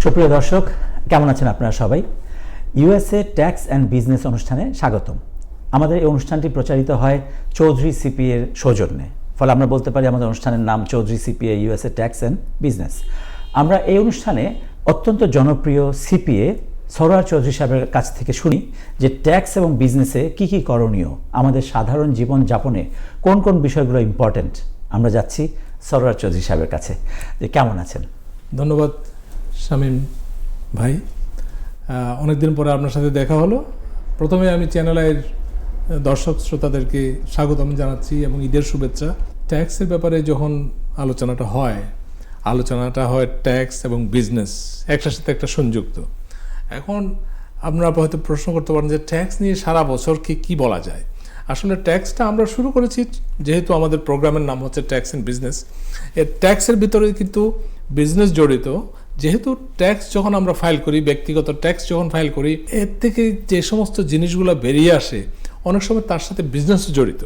সুপ্রিয় দর্শক, কেমন আছেন আপনারা সবাই? ইউএসএ ট্যাক্স অ্যান্ড বিজনেস অনুষ্ঠানে স্বাগতম। আমাদের এই অনুষ্ঠানটি প্রচারিত হয় চৌধুরী সিপিএ এর সৌজন্যে, ফলে আমরা বলতে পারি আমাদের অনুষ্ঠানের নাম Chowdhury CPA USA tax and business. আমরা এই অনুষ্ঠানে অত্যন্ত জনপ্রিয় সিপিএ সরোয়ার চৌধুরী সাহেবের কাছ থেকে শুনি যে ট্যাক্স এবং বিজনেসে কি কি করণীয়, আমাদের সাধারণ জীবন যাপনে কোন কোন বিষয়গুলো ইম্পর্ট্যান্ট। আমরা যাচ্ছি সরোয়ার চৌধুরী সাহেবের কাছে। যে কেমন আছেন? ধন্যবাদ শামীম ভাই, অনেকদিন পরে আপনার সাথে দেখা হলো। প্রথমে আমি চ্যানেলের দর্শক শ্রোতাদেরকে স্বাগতম জানাচ্ছি এবং ঈদের শুভেচ্ছা। ট্যাক্সের ব্যাপারে যখন আলোচনাটা হয় ট্যাক্স এবং বিজনেস একটার সাথে একটা সংযুক্ত। এখন আপনারা হয়তো প্রশ্ন করতে পারেন যে ট্যাক্স নিয়ে সারা বছর কি বলা যায়। আসলে ট্যাক্সটা আমরা শুরু করেছি যেহেতু আমাদের প্রোগ্রামের নাম হচ্ছে ট্যাক্স অ্যান্ড বিজনেস। এর ট্যাক্সের ভিতরে কিন্তু বিজনেস জড়িত, যেহেতু ট্যাক্স যখন আমরা ফাইল করি, ব্যক্তিগত ট্যাক্স যখন ফাইল করি, এর থেকে যে সমস্ত জিনিসগুলো বেরিয়ে আসে অনেক সময় তার সাথে বিজনেসও জড়িত।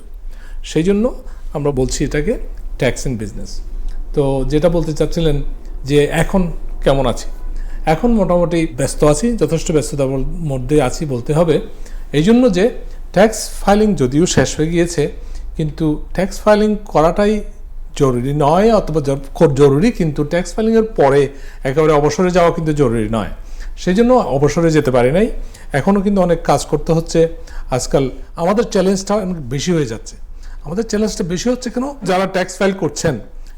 সেই জন্য আমরা বলছি এটাকে ট্যাক্স অ্যান্ড বিজনেস। তো যেটা বলতে চাচ্ছিলেন যে এখন কেমন আছি, এখন মোটামুটি ব্যস্ত আছি, যথেষ্ট ব্যস্ততার মধ্যে আছি বলতে হবে। এই জন্য যে ট্যাক্স ফাইলিং যদিও শেষ হয়ে গিয়েছে, কিন্তু ট্যাক্স ফাইলিং করাটাই জরুরি নয়, অথবা খুব জরুরি, কিন্তু ট্যাক্স ফাইলিংয়ের পরে একেবারে অবসরে যাওয়া কিন্তু জরুরি নয়। সেই জন্য অবসরে যেতে পারি নাই, এখনও কিন্তু অনেক কাজ করতে হচ্ছে। আজকাল আমাদের চ্যালেঞ্জটা বেশি হয়ে যাচ্ছে। আমাদের চ্যালেঞ্জটা বেশি হচ্ছে কেন? যারা ট্যাক্স ফাইল করছেন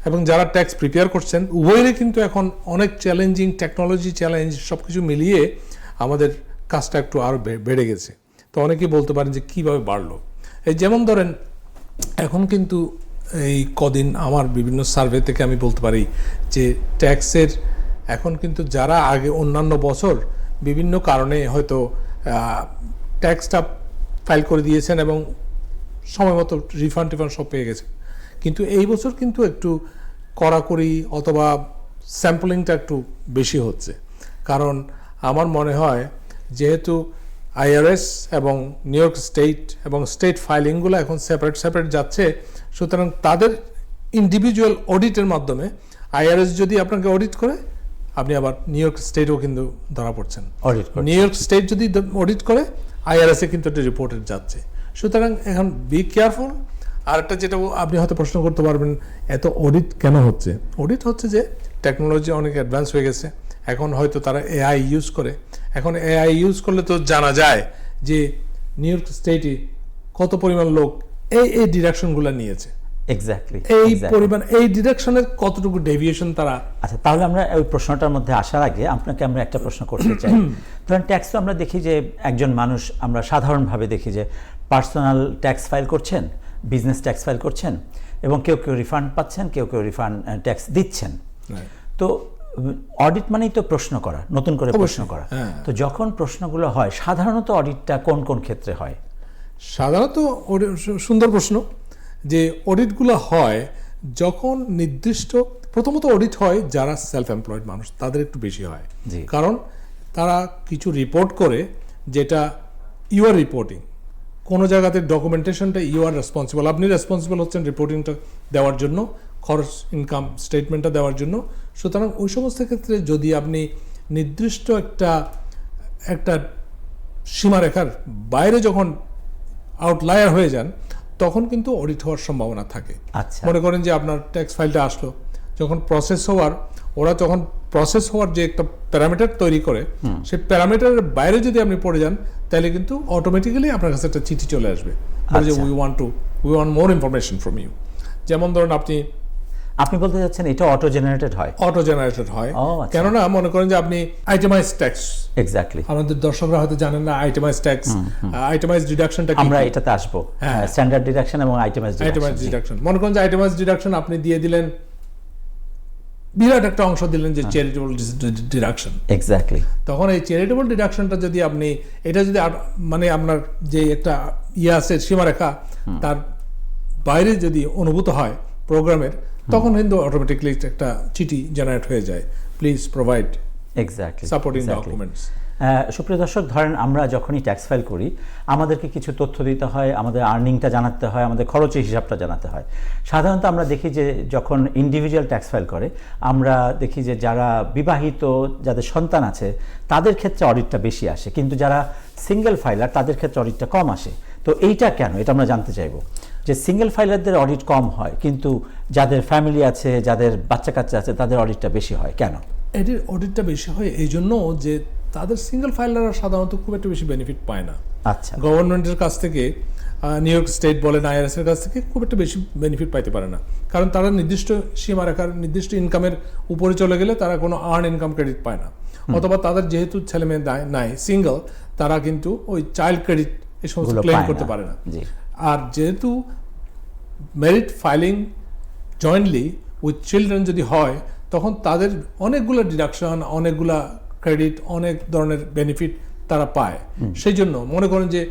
এবং যারা ট্যাক্স প্রিপেয়ার করছেন উভয়েরই কিন্তু এখন অনেক চ্যালেঞ্জিং, টেকনোলজি চ্যালেঞ্জ সব কিছু মিলিয়ে আমাদের কাজটা একটু আরও বেড়ে গেছে। তো অনেকেই বলতে পারেন যে কীভাবে বাড়লো। এই যেমন ধরেন এখন কিন্তু এই কদিন আমার বিভিন্ন সার্ভে থেকে আমি বলতে পারি যে ট্যাক্সের এখন কিন্তু যারা আগে অন্যান্য বছর বিভিন্ন কারণে হয়তো ট্যাক্সটা ফাইল করে দিয়েছেন এবং সময় মতো রিফান্ড সব পেয়ে গেছে, কিন্তু এই বছর কিন্তু একটু কড়াকড়ি অথবা স্যাম্পলিংটা একটু বেশি হচ্ছে। কারণ আমার মনে হয় যেহেতু আইআরএস এবং নিউ ইয়র্ক স্টেট এবং স্টেট ফাইলিংগুলো এখন সেপারেট যাচ্ছে, সুতরাং তাদের ইন্ডিভিজুয়াল অডিটের মাধ্যমে আইআরএস যদি আপনাকে অডিট করে, আপনি আবার নিউ ইয়র্ক স্টেটও কিন্তু ধরা পড়ছেন। নিউ ইয়র্ক স্টেট যদি অডিট করে, আইআরএসে কিন্তু একটা রিপোর্টেড যাচ্ছে। সুতরাং এখন বি কেয়ারফুল। আর একটা যেটা আপনি হয়তো প্রশ্ন করতে পারবেন, এত অডিট কেন হচ্ছে? অডিট হচ্ছে যে টেকনোলজি অনেক অ্যাডভান্স হয়ে গেছে, এখন হয়তো তারা এআই ইউজ করে। এখন এআই ইউজ করলে তো জানা যায় যে নিউ ইয়র্ক স্টেটে কত পরিমাণ লোক এই ডিরেকশনগুলো নিয়েছে, এক্স্যাক্টলি এই পরিমাণ, এই ডিরেকশনের কতটুকু ডেভিয়েশন তারা। আচ্ছা, তাহলে আমরা ওই প্রশ্নটার মধ্যে আসার আগে আপনাকে আমরা একটা প্রশ্ন করতে চাই। ধরেন ট্যাক্স তো আমরা দেখি যে একজন মানুষ, আমরা সাধারণভাবে দেখি যে পার্সোনাল ট্যাক্স ফাইল করছেন, বিজনেস ট্যাক্স ফাইল করছেন, এবং কেউ রিফান্ড পাচ্ছেন, কেউ রিফান্ড ট্যাক্স দিচ্ছেন। তো অডিট মানেই তো প্রশ্ন করা, নতুন করে প্রশ্ন করা। তো যখন প্রশ্নগুলো হয়, সাধারণত অডিটটা কোন কোন ক্ষেত্রে হয়? সাধারণত সুন্দর প্রশ্ন। যে অডিটগুলো হয় যখন নির্দিষ্ট, প্রথমত অডিট হয় যারা সেলফ এমপ্লয়েড মানুষ, তাদের একটু বেশি হয়। কারণ তারা কিছু রিপোর্ট করে, যেটা ইউ আর রিপোর্টিং, কোনো জায়গাতে ডকুমেন্টেশনটা ইউ আর রেসপন্সিবল, আপনি রেসপন্সিবল হচ্ছেন রিপোর্টিংটা দেওয়ার জন্য, খরচ ইনকাম স্টেটমেন্টটা দেওয়ার জন্য। সুতরাং ওই সমস্ত ক্ষেত্রে যদি আপনি নির্দিষ্ট একটা সীমারেখার বাইরে যখন আউটলায়ার হয়ে যান, তখন কিন্তু অডিট হওয়ার সম্ভাবনা থাকে। মনে করেন যে আপনার ট্যাক্স ফাইলটা আসলো, যখন ওরা যখন প্রসেস হওয়ার যে একটা প্যারামিটার তৈরি করে, সেই প্যারামিটারের বাইরে যদি আপনি পড়ে যান, তাহলে কিন্তু অটোমেটিক্যালি আপনার কাছে একটা চিঠি চলে আসবে যে we want more information from you. যেমন ধরুন আপনি বলতে চাচ্ছেন এটা অটো জেনারেটেড হয়। কেননা মনে করেন যে আপনি আইটেমাইজ ট্যাক্স, এক্স্যাক্টলি, আমাদের দর্শকরা হয়তো জানেন না আইটেমাইজ ট্যাক্স, আইটেমাইজ ডিডাকশনটা কি, আমরা এটাতে আসবো। স্ট্যান্ডার্ড ডিডাকশন এবং আইটেমাইজ ডিডাকশন। মনে করেন যে আইটেমাইজ ডিডাকশন আপনি দিয়ে দিলেন, বিরাট একটা অংশ দিলেন যে চ্যারিটেবল ডিডাকশন, এক্স্যাক্টলি। তখন এই চ্যারিটেবল ডিডাকশনটা যদি আপনি, এটা যদি মানে আপনার যে একটা আছে সীমারেখা, তার বাইরে যদি অনুভূত হয় প্রোগ্রামের, তখন কিন্তু অটোমেটিকলি একটা চিঠি জেনারেট হয়ে যায়, please provide exactly supporting documents. সুপ্রিয় দর্শক, ধরেন আমরা যখনই ট্যাক্স ফাইল করি আমাদেরকে কিছু তথ্য দিতে হয়, আমাদের আর্নিংটা জানাতে হয়, আমাদের খরচের হিসাবটা জানাতে হয়। সাধারণত আমরা দেখি যে যখন ইন্ডিভিজুয়াল ট্যাক্স ফাইল করে আমরা দেখি যে যারা বিবাহিত, যাদের সন্তান আছে তাদের ক্ষেত্রে অডিটটা বেশি আসে, কিন্তু যারা সিঙ্গেল ফাইলার তাদের ক্ষেত্রে অডিটটা কম আসে। তো এইটা কেন, এটা আমরা জানতে চাইবো যে সিঙ্গেল ফাইলারদের অডিট কম হয় কিন্তু যাদের ফ্যামিলি আছে, যাদের বাচ্চা কাচ্চা আছে তাদের অডিটটা বেশি হয় কেন? এটির অডিটটা বেশি হয় এই জন্য যে তাদের সিঙ্গেল ফাইলাররা সাধারণত খুব একটা বেশি বেনিফিট পায় না। আচ্ছা, গভর্নমেন্টের কাছ থেকে, নিউ ইয়র্ক স্টেট বলেন, IRS এর কাছ থেকে খুব একটা বেশি বেনিফিট পাইতে পারে না, কারণ তারা নির্দিষ্ট সীমারেখার নির্দিষ্ট ইনকামের উপরে চলে গেলে তারা কোনো আর্ন ইনকাম ক্রেডিট পায় না, অথবা তাদের যেহেতু ছেলে মেয়ে নাই সিঙ্গেল, তারা কিন্তু ওই চাইল্ড ক্রেডিট এই সমস্ত ক্লেম করতে পারে না। আর যেহেতু merit filing jointly with children যদি হয় তখন তাদের অনেকগুলো ডিডাকশন, অনেকগুলা ক্রেডিট, অনেক ধরনের বেনিফিট তারা পায়। সেই জন্য মনে করেন যে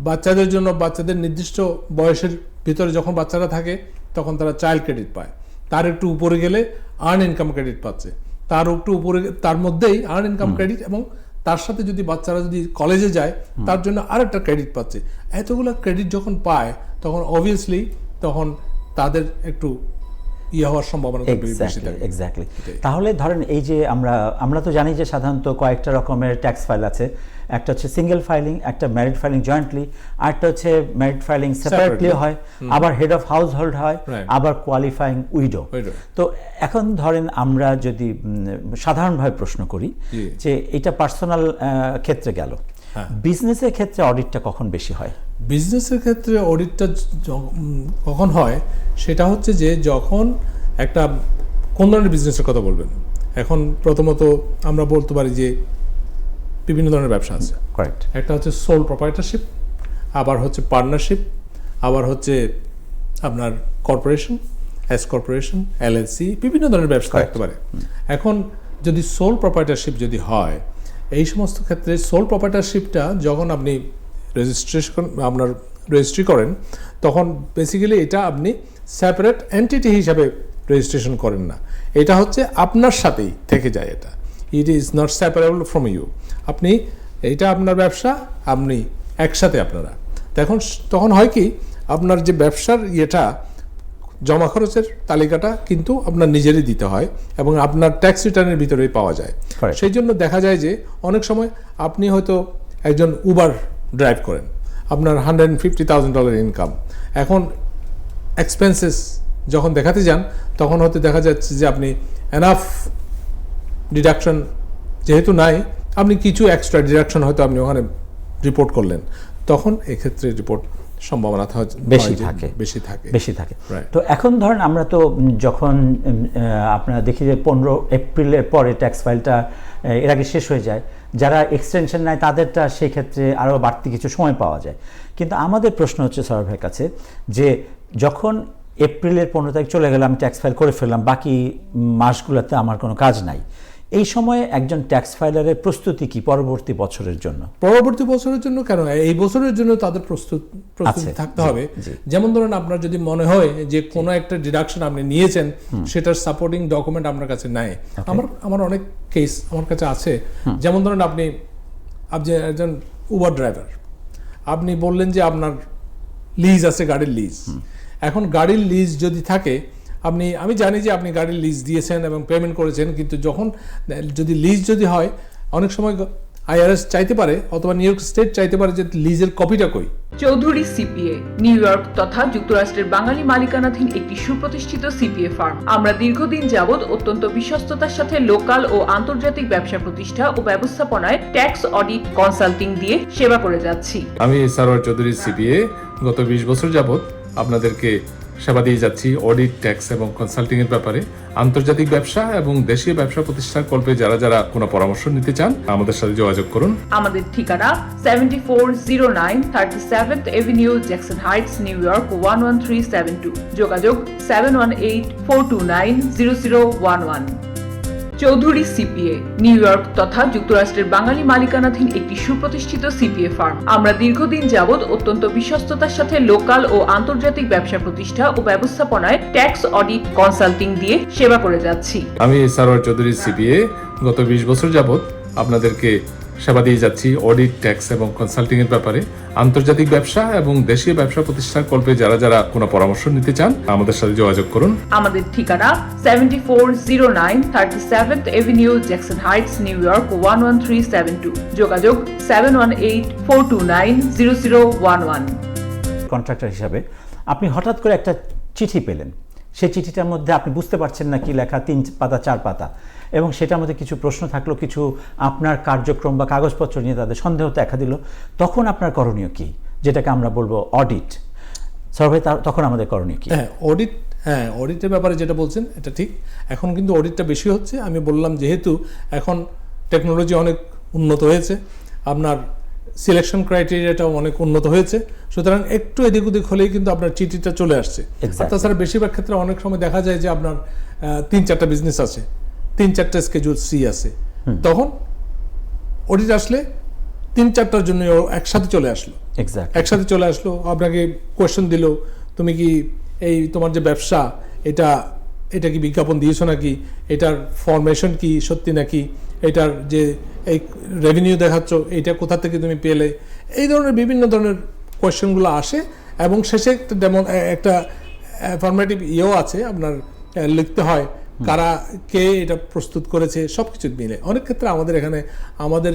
বাচ্চাদের জন্য, বাচ্চাদের নির্দিষ্ট বয়সের ভিতরে যখন বাচ্চারা থাকে তখন তারা চাইল্ড ক্রেডিট পায়, তার একটু উপরে গেলে আর্ন ইনকাম ক্রেডিট পাচ্ছে, তার একটু উপরে, তার মধ্যেই আর্ন ইনকাম ক্রেডিট, এবং তার সাথে যদি বাচ্চারা যদি কলেজে যায় তার জন্য আরেকটা ক্রেডিট পাচ্ছে। এতগুলো ক্রেডিট যখন পায় তখন অবভিয়াসলি তখন তাদের একটু হওয়ার সম্ভাবনা বেশি থাকে। এক্স্যাক্টলি। তাহলে ধরেন এই যে আমরা তো জানি যে সাধারণত কয়েকটা রকমের ট্যাক্স ফাইল আছে, একটা হচ্ছে সিঙ্গেল ফাইলিং, একটা ম্যারিড ফাইলিং জয়েন্টলি, আরেকটা হচ্ছে ম্যারিড ফাইলিং সেপারেটলি হয়, আবার হেড অফ হাউস হোল্ড হয়, আবার কোয়ালিফাইং উইডো। তো এখন ধরেন আমরা যদি সাধারণভাবে প্রশ্ন করি যে এটা পার্সোনাল ক্ষেত্রে গেল, বিজনেসের ক্ষেত্রে অডিটটা কখন বেশি হয়? বিজনেসের ক্ষেত্রে অডিটটা কখন হয় সেটা হচ্ছে যে যখন একটা কোন ধরনের বিজনেসের কথা বলবেন। এখন প্রথমত আমরা বলতে পারি যে বিভিন্ন ধরনের ব্যবসা আছে। কারেক্ট। একটা হচ্ছে সোল প্রোপ্রাইটারশিপ, আবার হচ্ছে পার্টনারশিপ, আবার হচ্ছে আপনার কর্পোরেশন, এস কর্পোরেশন, LLC, বিভিন্ন ধরনের ব্যবসা থাকতে পারে। এখন যদি সোল প্রোপ্রাইটারশিপ যদি হয়, এই সমস্ত ক্ষেত্রে সোল প্রোপ্রাইটারশিপটা যখন আপনি রেজিস্ট্রি করেন তখন বেসিক্যালি এটা আপনি সেপারেট এন্টিটি হিসাবে রেজিস্ট্রেশন করেন না, এটা হচ্ছে আপনার সাথেই থেকে যায়, এটা it is not separable from you. আপনি এইটা আপনার ব্যবসা, আপনি একসাথে আপনারা তখন হয় কি, আপনার যে ব্যবসার ইয়েটা জমা খরচের তালিকাটা কিন্তু আপনার নিজেরই দিতে হয় এবং আপনার ট্যাক্স রিটার্নের ভিতরেই পাওয়া যায়। সেই জন্য দেখা যায় যে অনেক সময় আপনি হয়তো একজন উবার ড্রাইভ করেন, আপনার $150,000 ইনকাম, এখন এক্সপেন্সেস যখন দেখাতে যান তখন হয়তো দেখা যাচ্ছে যে আপনি এনাফ ডিডাকশন যেহেতু নাই, আপনি কিছু এক্সট্রা ডিডাকশন হয়তো আপনি ওখানে রিপোর্ট করলেন, তখন এক্ষেত্রে রিপোর্ট সম্ভাবনা বেশি থাকে। তো এখন ধরেন আমরা তো যখন আপনারা দেখি যে 15 এপ্রিলের পরে ট্যাক্স ফাইলটা এর আগে শেষ হয়ে যায়, যারা এক্সটেনশন নেয় তাদেরটা সেই ক্ষেত্রে আরও বাড়তি কিছু সময় পাওয়া যায়। কিন্তু আমাদের প্রশ্ন হচ্ছে সৌরভ ভাইয়ের কাছে যে যখন এপ্রিলের 15 তারিখ চলে গেল, আমি ট্যাক্স ফাইল করে ফেললাম, বাকি মাসগুলোতে আমার কোনো কাজ নাই, এই সময়ে একজন ট্যাক্স ফাইলারের প্রস্তুতি কি পরবর্তী বছরের জন্য? পরবর্তী বছরের জন্য কেন, এই বছরের জন্য তাদের প্রস্তুতি থাকতে হবে। যেমন ধরেন আপনার যদি মনে হয় যে কোনো একটা ডিডাকশন আপনি নিয়েছেন, সেটার সাপোর্টিং ডকুমেন্ট আপনার কাছে নাই, আমার অনেক কেস আমার কাছে আছে। যেমন ধরেন আপনি একজন উবার ড্রাইভার, আপনি বললেন যে আপনার লিজ আছে, গাড়ির লিজ। এখন গাড়ির লিজ যদি থাকে, আমি জানি যে আপনি গাড়ির লিজ দিয়েছেন এবং পেমেন্ট করেছেন, কিন্তু যখন যদি লিজ যদি হয়, অনেক সময় IRS চাইতে পারে অথবা নিউ ইয়র্ক স্টেট চাইতে পারে যে লিজের কপিটা কই। চৌধুরী CPA নিউ ইয়র্ক তথা যুক্তরাষ্ট্রের বাঙালি মালিকানাধীন একটি সুপ্রতিষ্ঠিত CPA ফার্ম। আমরা দীর্ঘদিন যাবৎ অত্যন্ত বিশ্বস্ততার সাথে লোকাল ও আন্তর্জাতিক ব্যবসা প্রতিষ্ঠা ও ব্যবস্থাপনায় ট্যাক্স অডিট কনসাল্টিং দিয়ে সেবা করে যাচ্ছি। আমি সারোয়ার চৌধুরী CPA গত 20 বছর যাবৎ আপনাদেরকে সেবা দিয়ে যাচ্ছি অডিট, ট্যাক্স এবং কনসাল্টিং এর ব্যাপারে। আন্তর্জাতিক ব্যবসা এবং দেশীয় ব্যবসা প্রতিষ্ঠার কল্পে যারা কোনো পরামর্শ নিতে চান আমাদের সাথে যোগাযোগ করুন। আমাদের ঠিকানা 7409 37th Avenue, Jackson Heights, new York 11372। যোগাযোগ 7184290011। চৌধুরী CPA নিউ ইয়র্ক তথা যুক্তরাষ্ট্রের বাঙালি মালিকানাধীন একটি সুপ্রতিষ্ঠিত CPA ফার্ম। আমরা দীর্ঘদিন যাবৎ অত্যন্ত বিশ্বস্ততার সাথে লোকাল ও আন্তর্জাতিক ব্যবসা প্রতিষ্ঠা ও ব্যবস্থাপনায় ট্যাক্স অডিট কনসাল্টিং দিয়ে সেবা করে যাচ্ছি। আমি সারোয়ার চৌধুরী CPA গত 20 বছর যাবৎ আপনাদেরকে সেবা দিয়ে যাচ্ছি অডিট, ট্যাক্স এবং কনসাল্টিং এর ব্যাপারে। আন্তর্জাতিক ব্যবসা এবং দেশীয় ব্যবসা প্রতিষ্ঠার কল্পে যারা কোনো পরামর্শ নিতে চান আমাদের সাথে যোগাযোগ করুন। আমাদের ঠিকানা 7409 37th Avenue, Jackson Heights, new York 11372। যোগাযোগ 718-429-0011। কন্ট্রাক্টর হিসাবে আপনি হঠাৎ করে একটা চিঠি পেলেন, সেই চিঠিটার মধ্যে আপনি বুঝতে পারছেন না কি লেখা, 3 পাতা 4 পাতা, এবং সেটার মধ্যে কিছু প্রশ্ন থাকলো, কিছু আপনার কার্যক্রম বা কাগজপত্র নিয়ে তাদের সন্দেহ দেখা দিল, তখন আপনার করণীয় কি, যেটাকে আমরা বলবো অডিট। স্যার ভাই, তখন আমাদের করণীয় কি? অডিটের ব্যাপারে যেটা বলছেন এটা ঠিক। এখন কিন্তু অডিটটা বেশি হচ্ছে। আমি বললাম যেহেতু এখন টেকনোলজি অনেক উন্নত হয়েছে, আপনার সিলেকশন ক্রাইটেরিয়াটাও অনেক উন্নত হয়েছে, সুতরাং একটু এদিক ওদিক হলেই কিন্তু আপনার চিঠিটা চলে আসছে। তাছাড়া বেশিরভাগ ক্ষেত্রে অনেক সময় দেখা যায় যে আপনার 3-4টা বিজনেস আছে, 3-4টা স্কেজুল সি আছে, তখন অডিট আসলে 3-4টার জন্য একসাথে চলে আসলো, আপনাকে কোয়েশ্চেন দিল, তুমি কি এই তোমার যে ব্যবসা এটা কি বিজ্ঞাপন দিয়েছো নাকি, এটার ফরমেশন কি সত্যি নাকি, এটার যে এই রেভিনিউ দেখাচ্ছ এটা কোথা থেকে তুমি পেলে, এই ধরনের বিভিন্ন ধরনের কোয়েশ্চেনগুলো আসে। এবং শেষে একটা ফরমেটিভ আছে, আপনার লিখতে হয় কে এটা প্রস্তুত করেছে, সব কিছু মিলে। অনেক ক্ষেত্রে আমাদের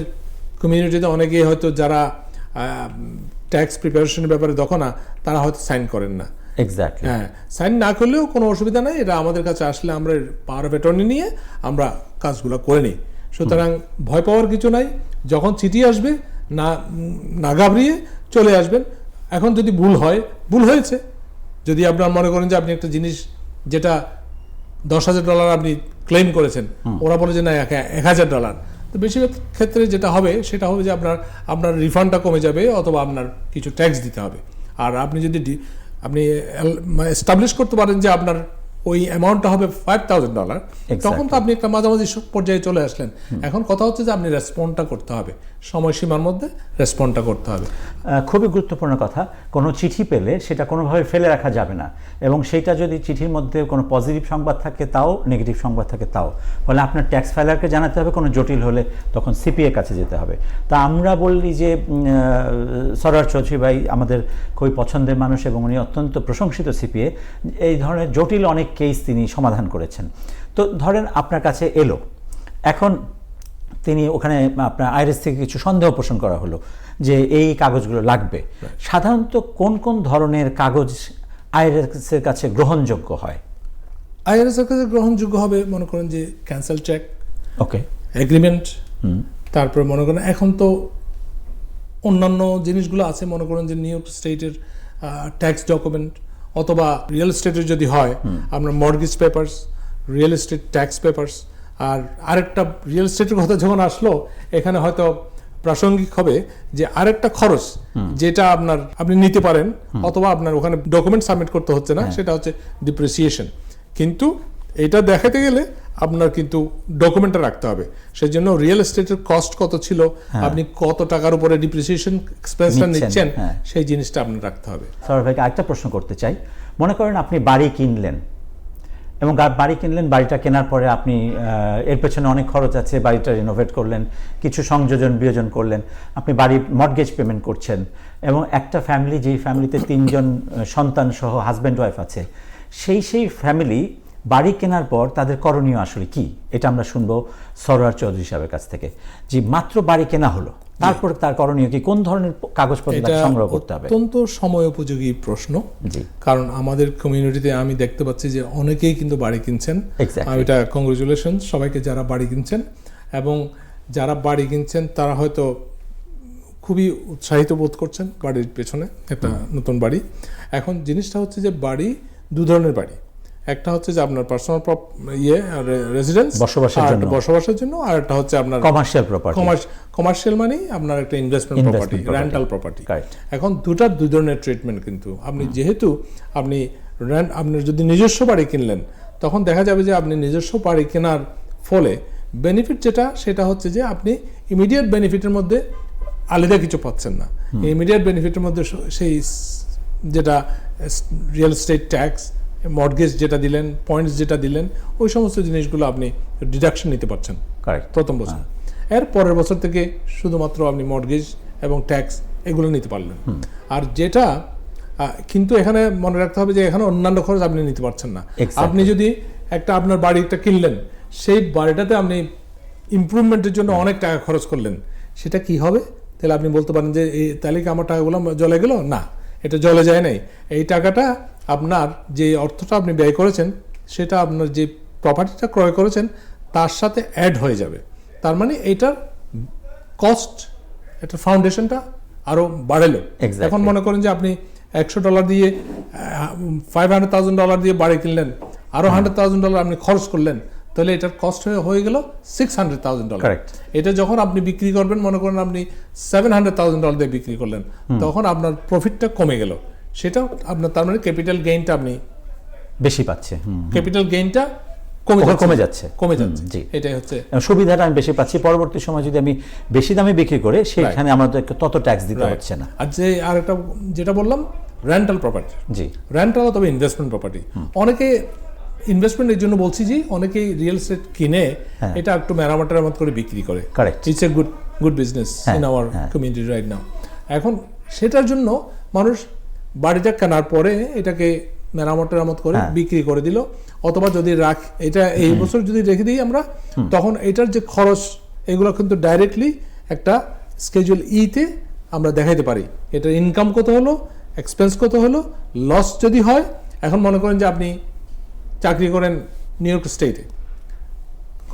কমিউনিটিতে অনেকেই হয়তো যারা ট্যাক্স প্রিপারেশনের ব্যাপারে দক্ষ না, তারা হয়তো সাইন করেন না। হ্যাঁ, সাইন না করলেও কোনো অসুবিধা নাই, এটা আমাদের কাছে আসলে আমরা পাওয়ার অফ অ্যাটর্নি নিয়ে আমরা কাজগুলো করে নিই। সুতরাং ভয় পাওয়ার কিছু নাই, যখন চিঠি আসবে না ঘাবড়িয়ে চলে আসবেন। এখন যদি ভুল হয়েছে, যদি আপনার মনে করেন যে আপনি একটা জিনিস যেটা $10,000 আপনি ক্লেম করেছেন, ওরা বলে যে না $1,000, তো বেশিরভাগ ক্ষেত্রে যেটা হবে সেটা হবে যে আপনার রিফান্ডটা কমে যাবে, অথবা আপনার কিছু ট্যাক্স দিতে হবে। আর আপনি যদি আপনি এস্টাবলিশ করতে পারেন যে আপনার ওই অ্যামাউন্টটা হবে $5,000, তখন তো আপনি একটা মাঝামাঝি পর্যায়ে চলে আসলেন। এখন কথা হচ্ছে যে আপনি রেসপন্ডটা করতে হবে, সময়সীমার মধ্যে রেসপন্ডটা করতে হবে। খুবই গুরুত্বপূর্ণ কথা। কোনো চিঠি পেলে সেটা কোনোভাবে ফেলে রাখা যাবে না, এবং সেইটা যদি চিঠির মধ্যে কোনো পজিটিভ সংবাদ থাকে তাও, নেগেটিভ সংবাদ থাকে তাও, ফলে আপনার ট্যাক্স ফাইলারকে জানাতে হবে, কোনো জটিল হলে তখন সিপিএ কাছে যেতে হবে। তা আমরা বললি যে সরোয়ার চৌধুরী ভাই আমাদের খুবই পছন্দের মানুষ, এবং উনি অত্যন্ত প্রশংসিত সিপিএ। এই ধরনের জটিল অনেক কেস তিনি সমাধান করেছেন। তো ধরেন আপনার কাছে এলো, এখন তিনি ওখানে আপনার আইআরএস থেকে কিছু সন্দেহ পোষণ করা হলো যে এই কাগজগুলো লাগবে। সাধারণত কোন কোন ধরনের কাগজ আইআরএসের কাছে গ্রহণযোগ্য হয়? আইআরএসের কাছে গ্রহণযোগ্য হবে, মনে করেন যে ক্যান্সেল চেক, এগ্রিমেন্ট, তারপর মনে করেন এখন তো অন্যান্য জিনিসগুলো আছে, মনে করেন যে নিউ ইয়র্ক স্টেটের ট্যাক্স ডকুমেন্ট, অথবা রিয়েল এস্টেটের যদি হয় আপনার mortgage papers, real estate tax papers. আর আরেকটা রিয়েল এস্টেটের কথা যখন আসলো, এখানে হয়তো প্রাসঙ্গিক হবে যে আরেকটা খরচ যেটা আপনি নিতে পারেন, অথবা আপনার ওখানে ডকুমেন্ট সাবমিট করতে হচ্ছে না, সেটা হচ্ছে ডিপ্রিসিয়েশন। কিন্তু এটা দেখাতে গেলে আপনার কিন্তু ডকুমেন্টটা রাখতে হবে। সেই জন্য রিয়েল এস্টেটের কস্ট কত ছিল, আপনি কত টাকার উপরে ডিপ্রিসিয়েশন এক্সপেন্সটা নিচ্ছেন, সেই জিনিসটা আপনার রাখতে হবে। স্যার ভাইকে আরেকটা প্রশ্ন করতে চাই। মনে করেন আপনি বাড়ি কিনলেন, এবং বাড়িটা কেনার পরে আপনি এর পেছনে অনেক খরচ আছে, বাড়িটা রিনোভেট করলেন, কিছু সংযোজন বিয়োজন করলেন, আপনি বাড়ির মর্টগেজ পেমেন্ট করছেন, এবং একটা ফ্যামিলি, যেই ফ্যামিলিতে 3 জন সন্তান সহ হাজব্যান্ড ওয়াইফ আছে, সেই ফ্যামিলি বাড়ি কেনার পর তাদের করণীয় আসলে কি, এটা আমরা শুনবো সরোয়ার চৌধুরী সাহেবের কাছ থেকে। যে মাত্র বাড়ি কেনা হলো, তারপর তার করণীয় কি, কোন ধরনের কাগজপত্র সংগ্রহ করতে হবে? অত্যন্ত সময় উপযোগী প্রশ্ন, কারণ আমাদের কমিউনিটিতে আমি দেখতে পাচ্ছি যে অনেকেই কিন্তু বাড়ি কিনছেন। এটা কংগ্রেচুলেশন সবাইকে যারা বাড়ি কিনছেন, এবং যারা বাড়ি কিনছেন তারা হয়তো খুবই উৎসাহিত বোধ করছেন বাড়ির পেছনে, একটা নতুন বাড়ি। এখন জিনিসটা হচ্ছে যে বাড়ি 2 ধরনের বাড়ি, একটা হচ্ছে যে আপনার পার্সোনাল রেসিডেন্স, বসবাসের জন্য, আর একটা হচ্ছে আপনার কমার্শিয়াল প্রপার্টি। কমার্শিয়াল মানে আপনার একটা ইনভেস্টমেন্ট প্রপার্টি, রেন্টাল প্রপার্টি। এখন 2 ধরনের ট্রিটমেন্ট কিন্তু। আপনি যেহেতু আপনার যদি নিজস্ব বাড়ি কিনলেন, তখন দেখা যাবে যে আপনি নিজস্ব বাড়ি কেনার ফলে বেনিফিট সেটা হচ্ছে যে আপনি ইমিডিয়েট বেনিফিটের মধ্যে আলাদা কিছু পাচ্ছেন না। ইমিডিয়েট বেনিফিটের মধ্যে সেই যেটা রিয়েল এস্টেট ট্যাক্স, মর্টগেজ যেটা দিলেন, পয়েন্টস যেটা দিলেন, ওই সমস্ত জিনিসগুলো আপনি ডিডাকশন নিতে পারছেন প্রথম বছর। এর পরের বছর থেকে শুধুমাত্র আপনি মর্টগেজ এবং ট্যাক্স এগুলো নিতে পারলেন। আর যেটা কিন্তু এখানে মনে রাখতে হবে যে এখানে অন্যান্য খরচ আপনি নিতে পারছেন না। Exactly. আপনি যদি আপনার বাড়িটা কিনলেন, সেই বাড়িটাতে আপনি ইমপ্রুভমেন্টের জন্য অনেক টাকা খরচ করলেন, সেটা কি হবে? তাহলে আপনি বলতে পারেন যে এই তাহলে কি আমার টাকাগুলো জলে গেল? না, এটা জলে যায় নাই। এই টাকাটা আপনার যে অর্থটা আপনি ব্যয় করেছেন, সেটা আপনার যে প্রপার্টিটা ক্রয় করেছেন তার সাথে অ্যাড হয়ে যাবে। তার মানে এইটার কস্ট, এটা ফাউন্ডেশনটা আরো বাড়ালো। Exactly. এখন মনে করেন যে আপনি $100 দিয়ে $500,000 দিয়ে বাড়ি কিনলেন, আরো $100,000 আপনি খরচ করলেন, তাহলে এটার কস্ট হয়ে গেল $600,000। Correct. এটা যখন আপনি বিক্রি করবেন, মনে করেন আপনি $700,000 দিয়ে বিক্রি করলেন, তখন আপনার প্রফিটটা কমে গেল। সেটা আপনার তার মানে ক্যাপিটাল গেইনটা আপনি বেশি পাচ্ছে। ক্যাপিটাল গেইনটা কমে যাচ্ছে। জি। এটাই হচ্ছে সুবিধাটা আমি বেশি পাচ্ছি। পরবর্তী সময় যদি আমি বেশি দামে বিক্রি করে, সেখানে আমার তত ট্যাক্স দিতে হচ্ছে না। আর যে আরেকটা যেটা বললাম, রেন্টাল প্রপার্টি। জি। রেন্টাল অথবা ইনভেস্টমেন্ট প্রপার্টি, অনেকে ইনভেস্টমেন্টের জন্য বলছি যে অনেকেই রিয়েল এস্টেট কিনে এটা একটু মেরামতের মত করে বিক্রি করে। Correct. It's a good business in our community right now. এখন সেটার জন্য মানুষ বাড়িটা কেনার পরে এটাকে মেরামতের মত করে বিক্রি করে দিল, অথবা যদি এটা এই বছর যদি রেখে দিই আমরা, তখন এটার যে খরচ এগুলো কিন্তু ডাইরেক্টলি একটা স্কেজুয়াল তে আমরা দেখাইতে পারি। এটার ইনকাম কত হলো, এক্সপেন্স কত হলো, লস যদি হয়। এখন মনে করেন যে আপনি চাকরি করেন নিউ ইয়র্ক স্টেটে,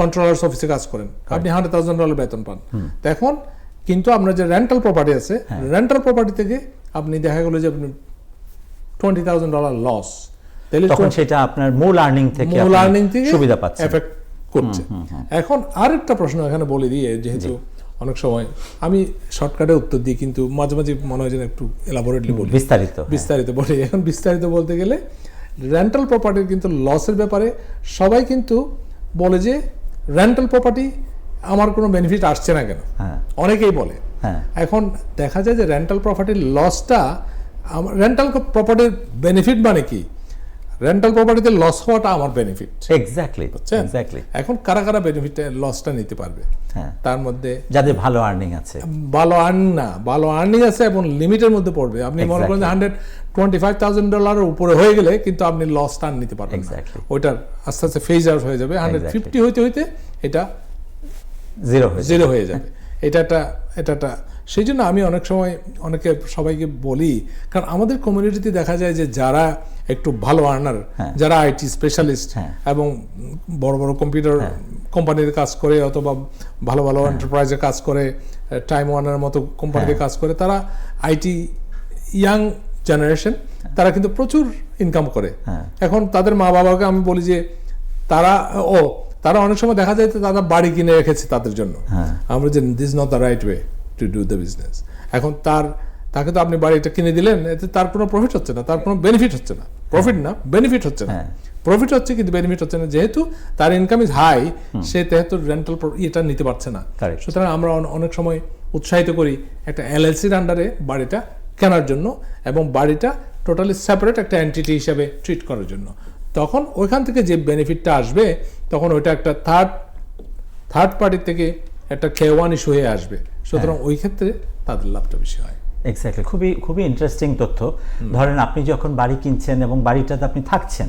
কন্ট্রোলার্স অফিসে কাজ করেন, আপনি $100,000 বেতন পান। তো এখন কিন্তু আপনার যে রেন্টাল প্রপার্টি আছে, রেন্টাল প্রপার্টি থেকে আপনি দেখা গেল যে আপনি $20,000 লস, তাহলে তখন সেটা আপনার মূল আর্নিং থেকে সুবিধা পাচ্ছে, এফেক্ট করছে। এখন আরেকটা প্রশ্ন এখানে বলে দিয়ে, যেহেতু অনেক সময় আমি শর্টকাটে উত্তর দিই, কিন্তু মাঝে মাঝে মনে হয় যেন একটু এলাবোরেটলি বলি, বিস্তারিত বলি। এখন বিস্তারিত বলতে গেলে রেন্টাল প্রপার্টির কিন্তু লসের ব্যাপারে সবাই কিন্তু বলে যে রেন্টাল প্রপার্টি আমার কোনো বেনিফিট আসছে না কেন, অনেকেই বলে। এখন দেখা যায় যে রেন্টাল প্রপার্টির লসটা, রেন্টাল প্রপার্টির বেনিফিট মানে কি, রেন্টাল প্রপার্টিতে লস হওয়াটা আমার বেনিফিট। এক্স্যাক্টলি। এখন কারা কারা বেনিফিট লসটা নিতে পারবে? তার মধ্যে যাদের ভালো আর্নিং আছে, ভালো আর্নিং আছে এবং লিমিটের মধ্যে পড়বে। আপনি মনে করেন $125,000 উপরে হয়ে গেলে কিন্তু আপনি লসটা নিতে পারবেন না, ওইটার আস্তে আস্তে ফেজ আউট হয়ে যাবে। 150 হইতে হইতে এটা জিরো হয়ে যাবে। এটা সেই জন্য আমি অনেক সময় সবাইকে বলি, কারণ আমাদের কমিউনিটিতে দেখা যায় যে যারা একটু ভালো আর্নার, যারা আইটি স্পেশালিস্ট এবং বড় বড় কম্পিউটার কোম্পানিতে কাজ করে, অথবা ভালো ভালো এন্টারপ্রাইজে কাজ করে, টাইম ওয়ার্নার মতো কোম্পানিতে কাজ করে, তারা আইটি ইয়াং জেনারেশন, তারা কিন্তু প্রচুর ইনকাম করে। এখন তাদের মা বাবাকে আমি বলি যে তারা অনেক সময় দেখা যায় তারা বাড়ি কিনে রেখেছে তাদের জন্য। আমরা যে this not the right way to do the business. এখন তাকে তো আপনি বাড়িটা কিনে দিলেন, এতে তার কোনো প্রফিট হচ্ছে না, তার কোনো বেনিফিট হচ্ছে না। প্রফিট না, বেনিফিট হচ্ছে না। প্রফিট হচ্ছে কিন্তু বেনিফিট হচ্ছে না, যেহেতু তার ইনকাম ইজ হাই, সে তেহেতু রেন্টাল এটা নিতে পারছে না। সুতরাং আমরা অনেক সময় উৎসাহিত করি একটা এলএলসির আন্ডারে বাড়িটা কেনার জন্য, এবং বাড়িটা টোটালি সেপারেট একটা এন্টিটি হিসেবে ট্রিট করার জন্য। তখন ওইখান থেকে যে বেনিফিটটা আসবে, তখন ওইটা একটা থার্ড পার্টির থেকে একটা খেওয়ান ইস্যু হয়ে আসবে। সুতরাং ওই ক্ষেত্রে তাদের লাভটা বেশি হয়। এক্স্যাক্টলি। খুবই ইন্টারেস্টিং তথ্য। ধরেন আপনি যখন বাড়ি কিনছেন এবং বাড়িটাতে আপনি থাকছেন,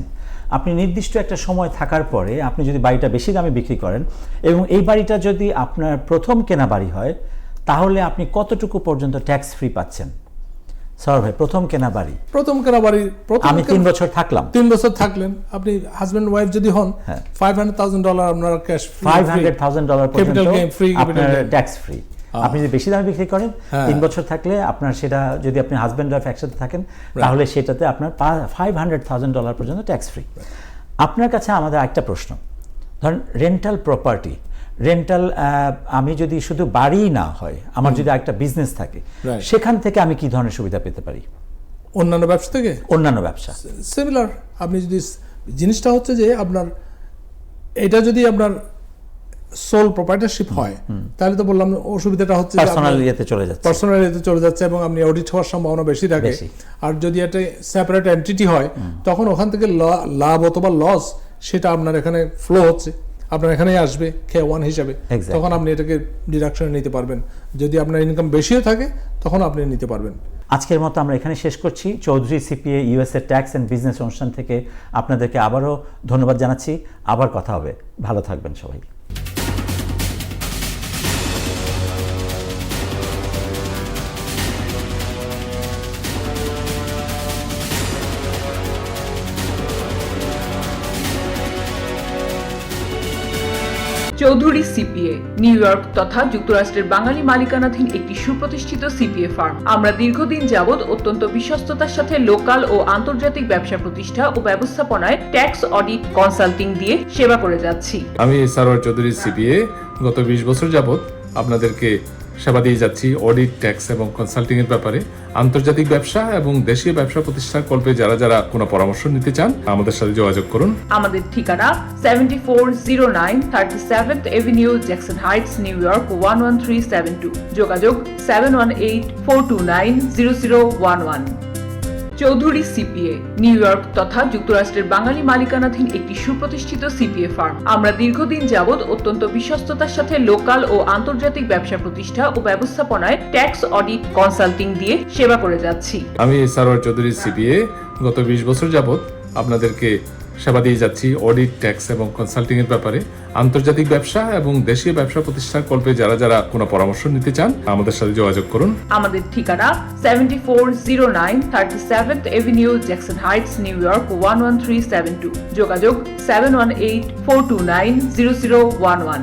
আপনি নির্দিষ্ট একটা সময় থাকার পরে আপনি যদি বাড়িটা বেশি দামে বিক্রি করেন, এবং এই বাড়িটা যদি আপনার প্রথম কেনা বাড়ি হয়, তাহলে আপনি কতটুকু পর্যন্ত ট্যাক্স ফ্রি পাচ্ছেন? স্যার ভাই, প্রথম কেনা বাড়ি আমি 3 বছর থাকলাম, 3 বছর থাকলেন, আপনি হাজব্যান্ড ওয়াইফ যদি হন, $500,000 আপনার ক্যাশ, $500,000 পর্যন্ত আপনার ট্যাক্স ফ্রি। আপনি যদি বেশি দামে বিক্রি করেন, 3 বছর থাকলে আপনার সেটা, যদি আপনি হাজব্যান্ড ওয়াইফ একসাথে থাকেন, তাহলে সেটাতে আপনার $500,000 পর্যন্ত ট্যাক্স ফ্রি। আপনার কাছে আমাদের একটা প্রশ্ন, ধরেন রেন্টাল প্রপার্টি, আমি যদি শুধু বাড়ি না হয়, আমার যদি একটা বিজনেস থাকে, সেখান থেকে আমি কি ধরনের সুবিধা পেতে পারি? অন্যান্য ব্যবসা থেকে? অন্যান্য ব্যবসা সিমিলার। আপনি যদি, জিনিসটা হচ্ছে যে আপনার এটা যদি আপনার সোল প্রপার্টারশিপ হয়, তাহলে তো বললাম অসুবিধাটা হচ্ছে পার্সোনাল ইয়েতে চলে যাচ্ছে এবং আপনি অডিট হওয়ার সম্ভাবনা বেশি থাকে। আর যদি একটা সেপারেট এন্টিটি হয়, তখন ওখান থেকে লাভ অথবা লস সেটা আপনার এখানে ফ্লো হচ্ছে, আপনার এখানেই আসবে K1 হিসাবে, Exactly. তখন আপনি এটাকে ডিডাকশনে নিতে পারবেন। যদি আপনার ইনকাম বেশিও থাকে তখন আপনি নিতে পারবেন। আজকের মতো আমরা এখানে শেষ করছি। Chowdhury CPA USA tax and business অনুষ্ঠান থেকে আপনাদেরকে আবারও ধন্যবাদ জানাচ্ছি। আবার কথা হবে। ভালো থাকবেন সবাই। চৌধুরী সিপিএ নিউ ইয়র্ক তথা যুক্তরাষ্ট্রের বাঙালি মালিকানাধীন একটি সুপ্রতিষ্ঠিত সিপিএ ফার্ম। আমরা দীর্ঘদিন যাবৎ অত্যন্ত বিশ্বস্ততার সাথে লোকাল ও আন্তর্জাতিক ব্যবসা প্রতিষ্ঠা ও ব্যবস্থাপনায় ট্যাক্স অডিট কনসাল্টিং দিয়ে সেবা করে যাচ্ছি। আমি সারোয়ার চৌধুরী সিপিএ গত 20 বছর যাবৎ আপনাদেরকে সেবা দিয়ে যাচ্ছি অডিট, ট্যাক্স এবং কনসাল্টিং এর ব্যাপারে। আন্তর্জাতিক ব্যবসা এবং দেশীয় ব্যবসা প্রতিষ্ঠার কল্পে যারা কোনো পরামর্শ নিতে চান আমাদের সাথে যোগাযোগ করুন। আমাদের ঠিকানা 7409 37th Avenue, Jackson Heights, new York 11372। যোগাযোগ 7184290011। চৌধুরী সিপিএ নিউ ইয়র্ক তথা যুক্তরাষ্ট্রের বাঙালি মালিকানাধীন একটি সুপ্রতিষ্ঠিত সিপিএ ফার্ম। আমরা দীর্ঘদিন যাবৎ অত্যন্ত বিশ্বস্ততার সাথে লোকাল ও আন্তর্জাতিক ব্যবসা প্রতিষ্ঠা ও ব্যবস্থাপনায় ট্যাক্স অডিট কনসাল্টিং দিয়ে সেবা করে যাচ্ছি। আমি সারোয়ার চৌধুরী সিপিএ গত 20 বছর যাবৎ আপনাদেরকে সেবা দিয়ে যাচ্ছি অডিট, ট্যাক্স এবং কনসাল্টিং এর ব্যাপারে। আন্তর্জাতিক ব্যবসা এবং দেশীয় ব্যবসা প্রতিষ্ঠার কল্পে যারা কোনো পরামর্শ নিতে চান আমাদের সাথে যোগাযোগ করুন। আমাদের ঠিকানা 7409 37th Avenue, Jackson Heights, new York 11372। যোগাযোগ 7184290011।